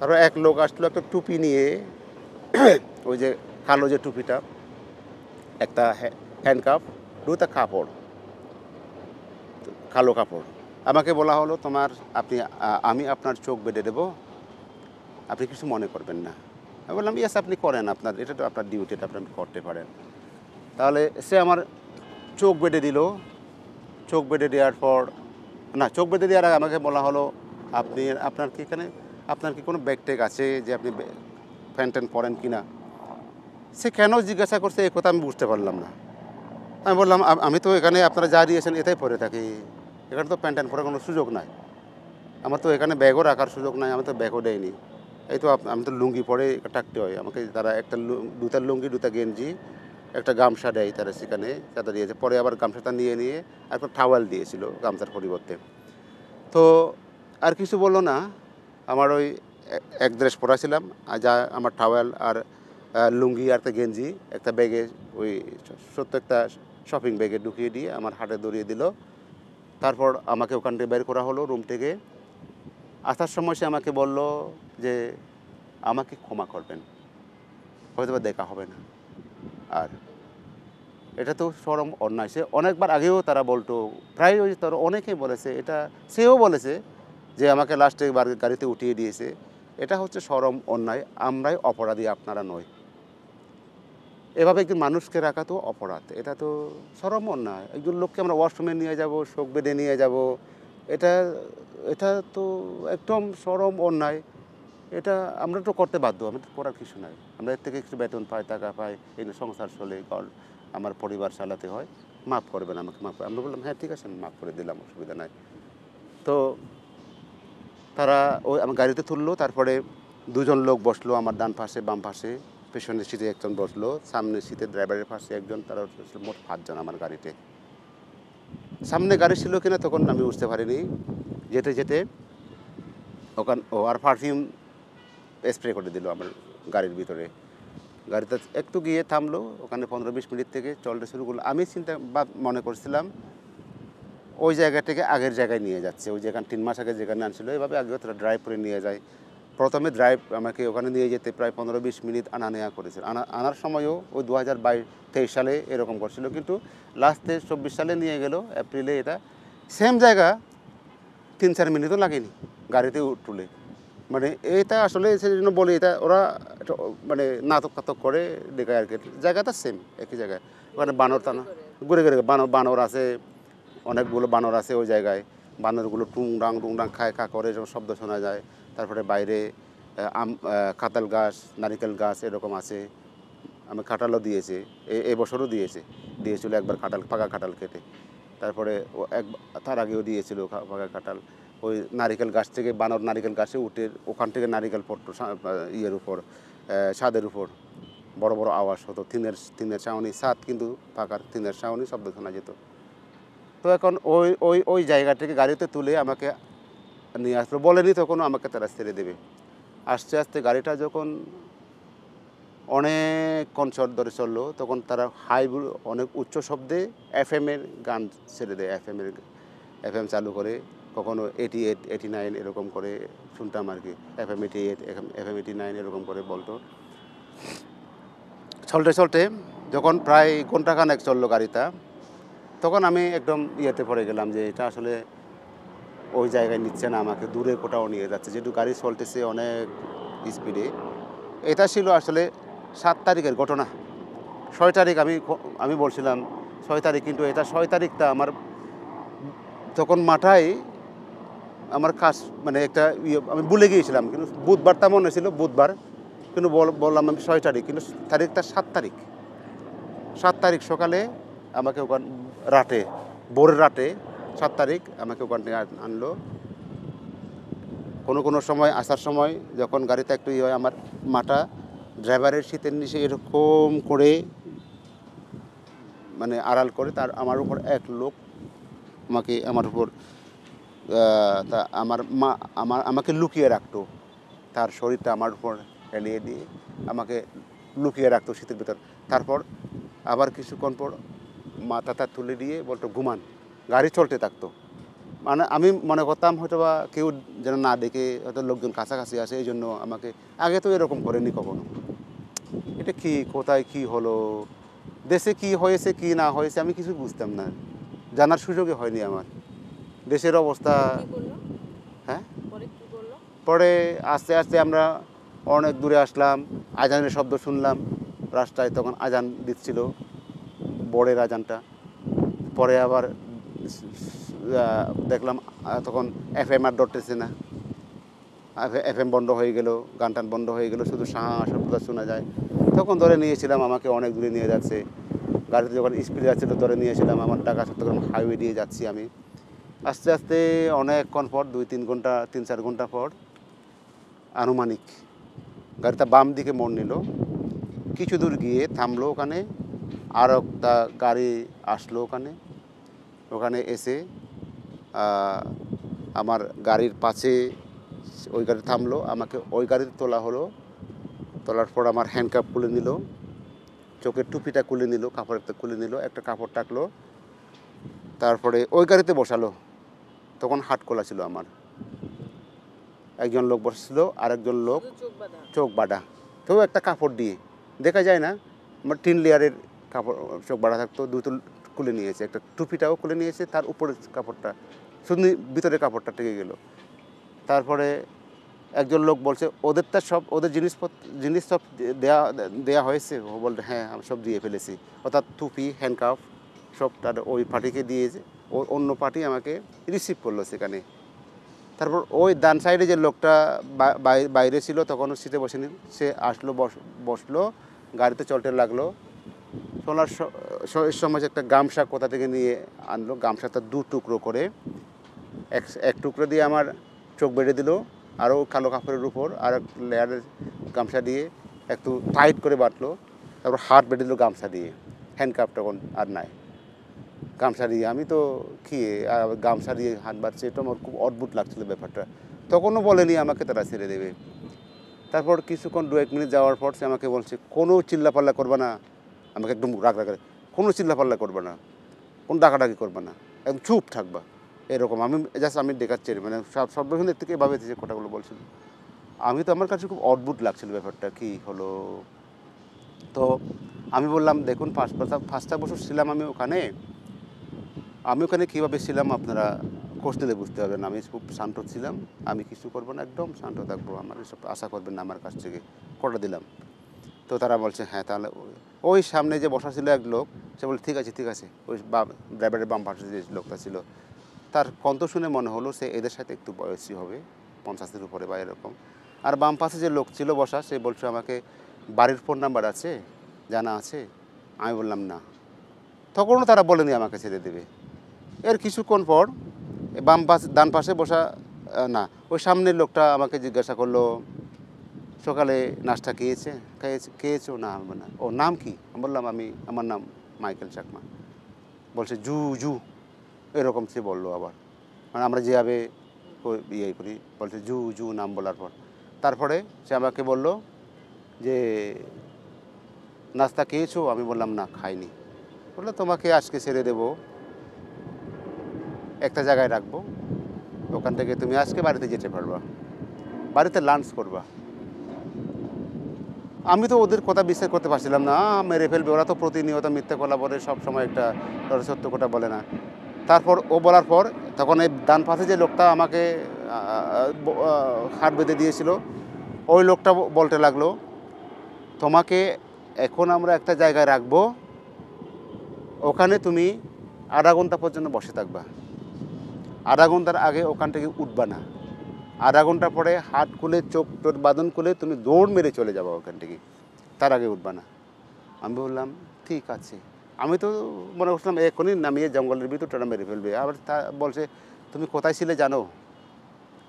আরও এক লোক আসলো একটা টুপি নিয়ে, ওই যে কালো যে টুপিটা, একটা হ্যান্ডকাফ, দুটা কাপড়, কালো কাপড়। আমাকে বলা হলো আমি আপনার চোখ বেঁধে দেবো, আপনি কিছু মনে করবেন না। আমি বললাম ইয়েস, আপনি করেন, এটা তো আপনার ডিউটি, এটা আপনি করতে পারেন। তাহলে সে আমার চোখ বেঁধে দিল। চোখ বেঁধে দেওয়ার পর, না, চোখ বেঁধে দেওয়ার আগে আমাকে বলা হলো আপনার কি কোনো ব্যাগ ট্যাগ আছে, যে আপনি প্যান্ট ট্যান্ট পরেন কি না। সে কেন জিজ্ঞাসা করছে এই কথা আমি বুঝতে পারলাম না। আমি বললাম আমি তো এখানে আপনারা যা দিয়েছেন এটাই পরে থাকি, এখানে তো প্যান্ট ট্যান্ট পরার কোনো সুযোগ নাই, আমার তো এখানে ব্যাগও রাখার সুযোগ নাই, আমি তো ব্যাগও দেয়নি। এই তো আমি তো লুঙ্গি পরে থাকতে হয় আমাকে, তারা দুটা লুঙ্গি, দুটা গেঞ্জি, একটা গামছা দেয় তারা, সেখানে তারা দিয়েছে। পরে আবার গামছাটা নিয়ে আর একটা টাওয়াল দিয়েছিল গামছার পরিবর্তে। তো আর কিছু বললো না। আমার ওই এক ড্রেস পরাছিলাম, আর যা আমার টাওয়াল আর লুঙ্গি আর একটা গেঞ্জি একটা ব্যাগে, ওই ছোট্ট একটা শপিং ব্যাগে ঢুকিয়ে দিয়ে আমার হাতে ধরিয়ে দিল। তারপর আমাকে ওখান থেকে বের করা হলো রুম থেকে। আসার সময় সে আমাকে বলল যে আমাকে ক্ষমা করবেন, হয়তো দেখা হবে না। আর এটা তো চরম অন্যায়। সে অনেকবার আগেও তারা বলতো, প্রায় ওই তারা অনেকেই বলেছে এটা, সেও বলেছে যে আমাকে লাস্টে গাড়িতে উঠিয়ে দিয়েছে। এটা হচ্ছে চরম অন্যায়, আমরাই অপরাধী, আপনারা নয়। এভাবে একজন মানুষকে রাখা তো অপরাধ, এটা তো চরম অন্যায়। একজন লোককে আমরা ওয়াশরুমে নিয়ে যাব, শোক বেডে নিয়ে যাব, এটা এটা তো একদম চরম অন্যায়। এটা আমরা তো করতে বাধ্য, আমাদের করার কিছু নাই। আমরা এর থেকে একটু বেতন পাই, টাকা পাই, এই সংসার চলে, আমার পরিবার চালাতে হয়, মাফ করবেন আমাকে, মাফ করে। আমরা বললাম হ্যাঁ ঠিক আছে, আমি মাফ করে দিলাম, অসুবিধা নাই। তো তারা আমার গাড়িতে তুললো। তারপরে দুজন লোক বসলো আমার ডান পাশে, বাম পাশে। পেছনের সিটে একজন বসলো, সামনের সিটে ড্রাইভারের পাশে একজন। তারা মোট 5 জন আমার গাড়িতে। সামনে গাড়ি ছিল কিনা তখন আমি বুঝতে পারিনি। যেতে যেতে আর পারফিউম স্প্রে করে দিল আমার গাড়ির ভিতরে। গাড়িতে একটু গিয়ে থামলো, ওখানে 15-20 মিনিট থেকে চলতে শুরু করলো। আমি মনে করছিলাম ওই জায়গা থেকে আগের জায়গায় নিয়ে যাচ্ছে, ওই যেখানে 3 মাস আগে যেখানে আনছিল, এভাবে আগেও তারা ড্রাইভ করে নিয়ে যায়। প্রথমে আমাকে ওখানে নিয়ে যেতে প্রায় 15-20 মিনিট আনা নেওয়া করেছিল। আনার সময়ও ওই 2023 সালে এরকম করছিল, কিন্তু লাস্টে 24 সালে নিয়ে গেল, এপ্রিলে। এটা সেম জায়গা 3-4 মিনিটও লাগেনি গাড়িতে তুলে। মানে এটা আসলে সেই জন্য বলি, এটা ওরা মানে নাটক করে দেখায় আর কি। জায়গাটা সেম, একই জায়গায়। ওখানে বানর টানা ঘুরে ঘুরে বানর আছে, অনেকগুলো বানর আছে ওই জায়গায়। বানরগুলো টুংডাং খায়, খা করে এরকম শব্দ শোনা যায়। তারপরে বাইরে কাঁঠাল গাছ, নারিকেল গাছ এরকম আছে। আমি কাঁঠালও দিয়েছে, এবছরও দিয়েছিল একবার কাঁঠাল, পাকা কাঁঠাল কেটে। তারপরে তার আগেও দিয়েছিল পাকা কাঁঠাল। ওই নারিকেল গাছ থেকে বানর নারিকেল গাছে উঠে ওখান থেকে নারিকেল পড়তো ইয়ের উপর, ছাদের উপর। বড় বড় আওয়াজ হতো, টিনের ছাউনি, ছাদ কিন্তু পাকার, টিনের ছাউনি, শব্দ শোনা যেত। তো এখন ওই ওই ওই জায়গা থেকে গাড়িতে তুলে আমাকে নিয়ে আসলো। বলেনি তখনও আমাকে তারা ছেড়ে দেবে। আস্তে আস্তে গাড়িটা যখন অনেকক্ষণ ধরে চললো, তখন তারা অনেক উচ্চ শব্দে এফএমের গান ছেড়ে দেয়। এফএম চালু করে, কখনো 88, 89 এরকম করে শুনতাম আর কি। FM 88, FM 89 এরকম করে বলতো। চলতে যখন প্রায় ঘন্টাখানেক চললো গাড়িটা, তখন আমি একদম ইয়েতে পড়ে গেলাম যে এটা আসলে ওই জায়গায় নিচ্ছে না, আমাকে দূরে কোথাও নিয়ে যাচ্ছে, যেহেতু গাড়ি চলতেছে অনেক স্পিডে। এটা ছিল আসলে 7 তারিখের ঘটনা। 6 তারিখ আমি বলছিলাম 6 তারিখ, কিন্তু এটা 6 তারিখটা আমার তখন মাথায় আমার কাজ, মানে একটা আমি ভুলে গিয়েছিলাম। কিন্তু বুধবারটা মনে ছিল, বুধবার, কিন্তু বললাম আমি 6 তারিখ, কিন্তু তারিখটা 7 তারিখ। 7 তারিখ সকালে আমাকে ওখান ভোরের রাতে 7 তারিখ আমাকে ওখান থেকে আনলো। কোনো সময় আসার সময় যখন গাড়িতে একটু হয়, আমার মাথা ড্রাইভারের সিটের নিচে এরকম করে, মানে আড়াল করে, তার আমার উপর এক লোক আমার উপর তা আমাকে লুকিয়ে রাখতো। তার শরীরটা আমার উপর হেলিয়ে দিয়ে আমাকে লুকিয়ে রাখতো শীতের ভিতর। তারপর আবার কিছুক্ষণ পর মাথাটা তুলে দিয়ে বলতো ঘুমান, গাড়ি চলতে থাকতো। মানে আমি মনে করতাম হয়তো বা কেউ যেন না দেখে, হয়তো লোকজন কাছাকাছি আসে, এই জন্য আমাকে, আগে তো এরকম করেনি কখনো। এটা কি, কোথায় কি হলো, দেশে কি হয়েছে কি না হয়েছে আমি কিছু বুঝতাম না, জানার সুযোগই হয়নি আমার দেশের অবস্থা। হ্যাঁ, পরে আস্তে আস্তে আমরা অনেক দূরে আসলাম, আজানের শব্দ শুনলাম রাস্তায়, তখন আজান দিচ্ছিল, বড়ের আজানটা। পরে আবার দেখলাম তখন এফএম আর ধরতেছে না, এফএম বন্ধ হয়ে গেল, গান টান বন্ধ হয়ে গেল, শুধু শাঁ শব্দ শোনা যায়। তখন ধরে নিয়েছিলাম, আমাকে অনেক দূরে নিয়ে যাচ্ছে, গাড়িতে যখন স্পিড যাচ্ছিলো ধরে নিয়েছিলাম, আমার ঢাকা চট্টগ্রাম হাইওয়ে দিয়ে যাচ্ছি আমি। আস্তে আস্তে অনেকক্ষণ পর, 2-3 ঘন্টা 3-4 ঘন্টা পর আনুমানিক গাড়িটা বাম দিকে মোড় নিল, কিছু দূর গিয়ে থামলো ওখানে, আর একটা গাড়ি আসলো ওখানে। ওখানে এসে আমার গাড়ির পাশে ওই গাড়ি থামলো, আমাকে ওই গাড়িতে তোলা হলো। তোলার পর আমার হ্যান্ডকাপ খুলে নিল, চোখের টুপিটা খুলে নিল, কাপড়টা খুলে নিল, একটা কাপড় টাকলো, তারপরে ওই গাড়িতে বসালো। তখন হাত খোলা ছিল আমার, একজন লোক বসেছিল, আরেকজন লোক চোখ বাঁধা, তো একটা কাপড় দিয়ে দেখা যায় না, আমার 3 লেয়ারের কাপড়, চোখ বাঁধা থাকতো, দুটো খুলে নিয়েছে, একটা টুপিটাও খুলে নিয়েছে, তার উপরে কাপড়টা শুধু ভিতরে কাপড়টা টেকে গেল। তারপরে একজন লোক বলছে ওদেরটা সব, ওদের জিনিস সব দেয়া হয়েছে। ও বলতে হ্যাঁ আমি সব দিয়ে ফেলেছি, অর্থাৎ টুপি হ্যান্ডকাফ সব তার ওই পার্টিকে দিয়েছে, ও অন্য পার্টি আমাকে রিসিভ করলো সেখানে। তারপর ওই ডান সাইডে যে লোকটা বাইরে ছিল, তখনও সিটে বসেনি, সে আসলো, বসলো, গাড়িতে চলতে লাগলো। চলার সময় একটা গামছা কোথা থেকে নিয়ে আনলো, গামছাটা 2 টুকরো করে, এক টুকরো দিয়ে আমার চোখ বেঁধে দিল, আরও কালো কাপড়ের উপর আর এক লেয়ারের গামছা দিয়ে একটু টাইট করে বাঁধলো। তারপর হাত বেঁধে দিল গামছা দিয়ে, হ্যান্ডকাপ তখন আর নাই, গামছা দিয়ে। আমি তো কি গামছা দিয়ে হাত বাঁধছে, এটা আমার খুব অদ্ভুত লাগছিল ব্যাপারটা। তখনও বলেনি আমাকে তারা ছেড়ে দেবে। তারপর কিছুক্ষণ 2-1 মিনিট যাওয়ার পর সে আমাকে বলছে কোনো চিল্লাপাল্লা করবে না, আমাকে একদম রাগ রাগ, কোনো চিল্লাপাল্লা করবে না, কোনো ডাকাডাকি করবে না, একদম চুপ থাকবা, এরকম। আমি দেখাচ্ছি, মানে সর্বক্ষণের থেকে এভাবে যে কথাগুলো বলছিল, আমি তো, আমার কাছে খুব অদ্ভুত লাগছিল ব্যাপারটা, কি হলো। তো আমি বললাম দেখুন, 5টা বছর ছিলাম আমি ওখানে কীভাবে ছিলাম আপনারা খোঁজ নিলে বুঝতে পারবেন। আমি খুব শান্ত ছিলাম, আমি কিছু করবো না, একদম শান্ত থাকবো, আমার এসব আশা করবেন না আমার কাছ থেকে, কথা দিলাম। তো তারা বলছে হ্যাঁ তাহলে, ওই সামনে যে বসা ছিল এক লোক, সে বলে ঠিক আছে ঠিক আছে, ওই ড্রাইভারের বাম পাশে যে লোকটা ছিল, তার কণ্ঠ শুনে মনে হলো সে এদের সাথে একটু বয়সী হবে, 50-এর উপরে বা এরকম। আর বাম পাশে যে লোক ছিল বসা, সে বলছে আমাকে বাড়ির ফোন নাম্বার আছে, জানা আছে? আমি বললাম না। তখনও তারা বলেনি আমাকে ছেড়ে দেবে। এর কিছুক্ষণ পর ডান পাশে বসা, না, ওই সামনের লোকটা আমাকে জিজ্ঞাসা করলো সকালে নাস্তা খেয়েছো? না, না। ও নাম কি? আমি বললাম আমার নাম মাইকেল চাকমা। বলছে জু জু, এরকম সে বললো আবার, মানে আমরা যেভাবে ইয়ে করি, বলছে জু জু নাম বলার পর। তারপরে সে আমাকে বলল যে নাস্তা খেয়েছো? আমি বললাম না খাইনি। বললো তোমাকে আজকে ছেড়ে দেবো, একটা জায়গায় রাখবো, ওখান থেকে তুমি আজকে বাড়িতে যেতে পারবা, বাড়িতে লাঞ্চ করবা। আমি তো ওদের কথা বিশ্বাস করতে পারছিলাম না, মেরে ফেলবে, ওরা তো প্রতিনিয়ত মিথ্যে কথা বলে, সবসময় একটা সত্য কথা বলে না। তারপর ও বলার পর তখন এই ডান পাশে যে লোকটা আমাকে হাত বেঁধে দিয়েছিল, ওই লোকটা বলতে লাগলো তোমাকে এখন আমরা একটা জায়গায় রাখবো, ওখানে তুমি আধা ঘন্টা পর্যন্ত বসে থাকবা, আধা ঘন্টার আগে ওখান থেকে উঠবা না, আধা ঘন্টা পরে হাত খুলে চোখ বাঁধন খুলে তুমি দৌড় মেরে চলে যাবো ওখান থেকে, তার আগে উঠবা না। আমি বললাম ঠিক আছে। আমি তো মনে করছিলাম এখনই নামিয়ে জঙ্গলের ভিতরটা মেরে ফেলবে। আবার তা বলছে তুমি কোথায় ছিলে জানো?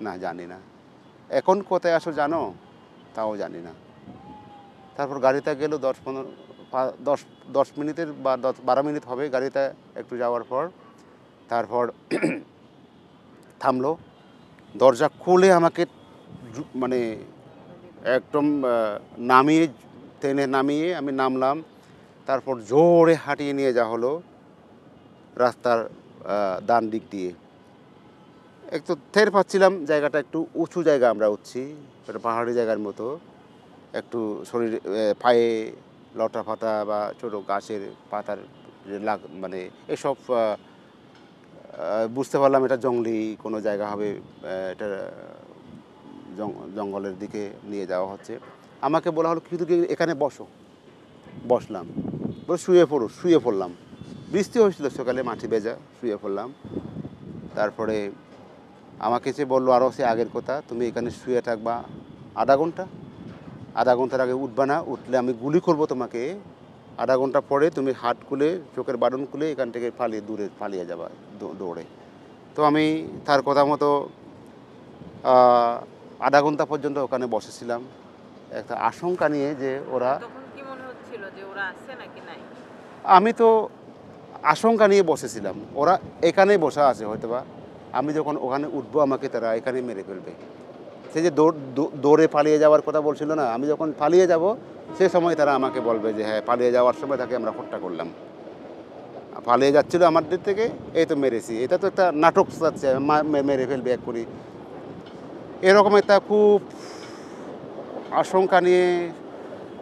না জানি না। এখন কোথায় আসো জানো? তাও জানি না। তারপর গাড়িতে গেল 10 মিনিটের বা 12 মিনিট হবে গাড়িতে একটু যাওয়ার পর। তারপর থামলো, দরজা খুলে আমাকে মানে একদম নামিয়ে, ট্রেনে নামিয়ে আমি নামলাম। তারপর জোরে হাঁটিয়ে নিয়ে যাওয়া হলো রাস্তার ডান দিক দিয়ে। একটু টের পাচ্ছিলাম জায়গাটা একটু উঁচু জায়গা, আমরা উঠছি একটা পাহাড়ি জায়গার মতো। একটু শরীর পায়ে লটা ফাটা বা ছোটো গাছের পাতার যে মানে এসব বুঝতে পারলাম এটা জঙ্গলি কোনো জায়গা হবে। এটা জঙ্গলের দিকে নিয়ে যাওয়া হচ্ছে। আমাকে বলা হলো কিন্তু কি এখানে বসো। বসলাম, বলে শুয়ে পড়ো। শুয়ে পড়লাম। বৃষ্টি হয়েছিল সকালে, মাটি ভেজা, শুয়ে পড়লাম। তারপরে আমাকে যে বললো আরও সে আগের কথা, তুমি এখানে শুয়ে থাকবা আধা ঘন্টা, আধা ঘন্টার আগে উঠবা না, উঠলে আমি গুলি করবো তোমাকে। আধা ঘন্টা পরে তুমি হাত খুলে, চোখের বাটন খুলে এখান থেকে দূরে পালিয়ে যাবা দৌড়ে। তো আমি তার কথা মতো আধা ঘন্টা পর্যন্ত ওখানে বসেছিলাম, একটা আশঙ্কা নিয়ে যে ওরা, তখন কি মনে হচ্ছিল যে ওরা আসছে নাকি নাই? আমি তো আশঙ্কা নিয়ে বসেছিলাম ওরা এখানেই বসা আছে হয়তোবা, আমি যখন ওখানে উঠবো আমাকে তারা এখানে মেরে ফেলবে। সে যে দৌড়ে পালিয়ে যাওয়ার কথা বলছিল না, আমি যখন পালিয়ে যাব সে সময় তারা আমাকে বলবে যে হ্যাঁ, পালিয়ে যাওয়ার সময় তাকে আমরা হত্যা করলাম। পালিয়ে যাচ্ছিল আমাদের থেকে, এই তো মেরেছি। এটা তো একটা নাটক চাচ্ছে, মেরে ফেলবে এক করি। এরকম একটা খুব আশঙ্কা নিয়ে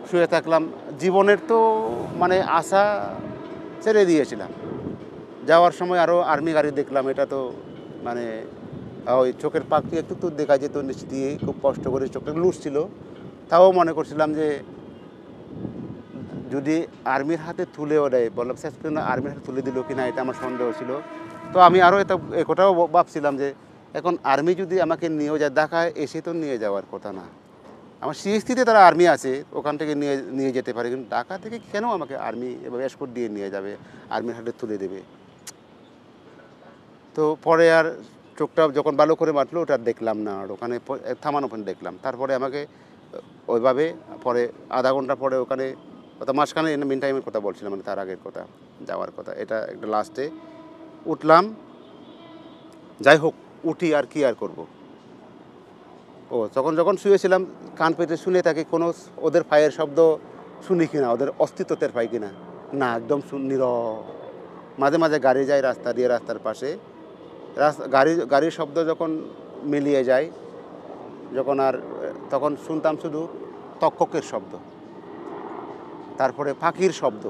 শুয়ে থাকলাম। জীবনের তো মানে আশা ছেড়ে দিয়েছিলাম। যাওয়ার সময় আরও আর্মি গাড়ি দেখলাম, এটা তো মানে ওই চোখের পাক দিয়ে একটু তো দেখা যেত নিচ দিয়ে, খুব কষ্ট করে চোখটা লুজ ছিল। তাও মনে করছিলাম যে যদি আর্মির হাতে তুলেও দেয়, বললাম শেষ পর্যন্ত আর্মির হাতে তুলে দিল কি না, এটা আমার সন্দেহ ছিল। তো আমি আরও এটা একটাও ভাবছিলাম যে এখন আর্মি যদি আমাকে নিয়েও যায়, ঢাকায় এসে তো নিয়ে যাওয়ার কথা না। আমার সিএসটিতে তারা আর্মি আছে, ওখান থেকে নিয়ে নিয়ে যেতে পারে, কিন্তু ঢাকা থেকে কেন আমাকে আর্মি এভাবে এসকর্ট দিয়ে নিয়ে যাবে, আর্মির হাতে তুলে দেবে। তো পরে আর চোখটা যখন ভালো করে মারলো ওটা দেখলাম না, আর ওখানে থামানো ওখানে দেখলাম। তারপরে আমাকে ওইভাবে পরে আধা ঘন্টা পরে ওখানে কথা মাঝখানে মিন টাইমের কথা বলছিলাম, মানে তার আগের কথা, যাওয়ার কথা। এটা একটা লাস্টে উঠলাম। যাই হোক, উঠি আর কি আর করব। ও তখন যখন শুয়েছিলাম কান পেতে শুনে থাকি কোনো ওদের পায়ের শব্দ শুনি কিনা, ওদের অস্তিত্ব টের পাই কিনা। না, একদম নীরব। মাঝে মাঝে গাড়ি যায় রাস্তা দিয়ে, রাস্তার পাশে গাড়ির শব্দ যখন মিলিয়ে যায়, যখন আর তখন শুনতাম শুধু তক্ষকের শব্দ, তারপরে পাখির শব্দ,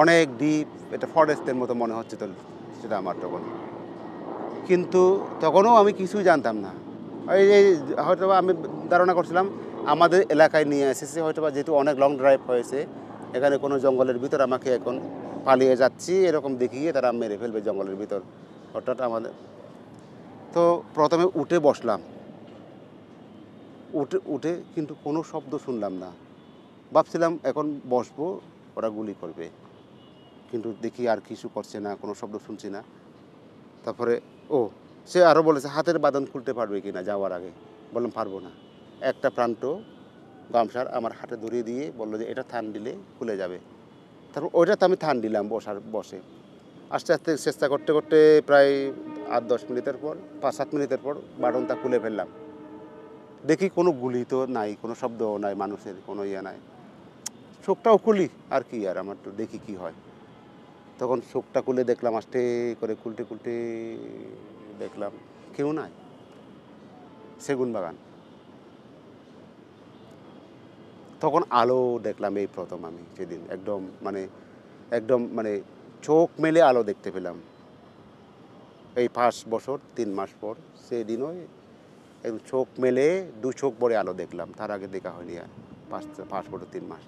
অনেক ডিপ, এটা ফরেস্টের মতো মনে হচ্ছে তো সেটা আমার তখন। কিন্তু তখনও আমি কিছুই জানতাম না। এই হয়তো আমি ধারণা করছিলাম আমাদের এলাকায় নিয়ে এসেছে হয়তো, বা যেহেতু অনেক লং ড্রাইভ হয়েছে, এখানে কোনো জঙ্গলের ভিতর আমাকে এখন পালিয়ে যাচ্ছি এরকম দেখিয়ে তারা মেরে ফেলবে জঙ্গলের ভিতর। অর্থাৎ আমাদের তো প্রথমে উঠে বসলাম, উঠে কিন্তু কোনো শব্দ শুনলাম না। ভাবছিলাম এখন বসবো, ওরা গুলি করবে, কিন্তু দেখি আর কিছু করছে না, কোনো শব্দ শুনছি না। তারপরে সে আরও বলেছে হাতের বাঁধন খুলতে পারবে কি না যাওয়ার আগে। বললাম পারবো না। একটা প্রান্ত গামছার আমার হাতে ধরিয়ে দিয়ে বললো যে এটা থান দিলে খুলে যাবে। তারপর ওইটাতে আমি থান দিলাম বসে। আস্তে আস্তে চেষ্টা করতে করতে প্রায় 8-10 মিনিটের পর, 5-7 মিনিটের পর বাটনটা খুলে ফেললাম। দেখি কোনো গুলি তো নাই, কোনো শব্দও নাই, মানুষের কোনো ইয়ে নাই। চোখটাও খুলি আর কি, আর আমার তো দেখি কি হয়। তখন চোখটা খুলে দেখলাম, আস্তে করে খুলতে দেখলাম কেউ নাই, সেগুন বাগান। তখন আলো দেখলাম এই প্রথম আমি সেদিন, একদম মানে চোখ মেলে আলো দেখতে পেলাম। এই 5 বছর 3 মাস পর সেদিনও চোখ মেলে 2 চোখ ভরে আলো দেখলাম। তার আগে দেখা হয়নি আর 5 বছর 3 মাস।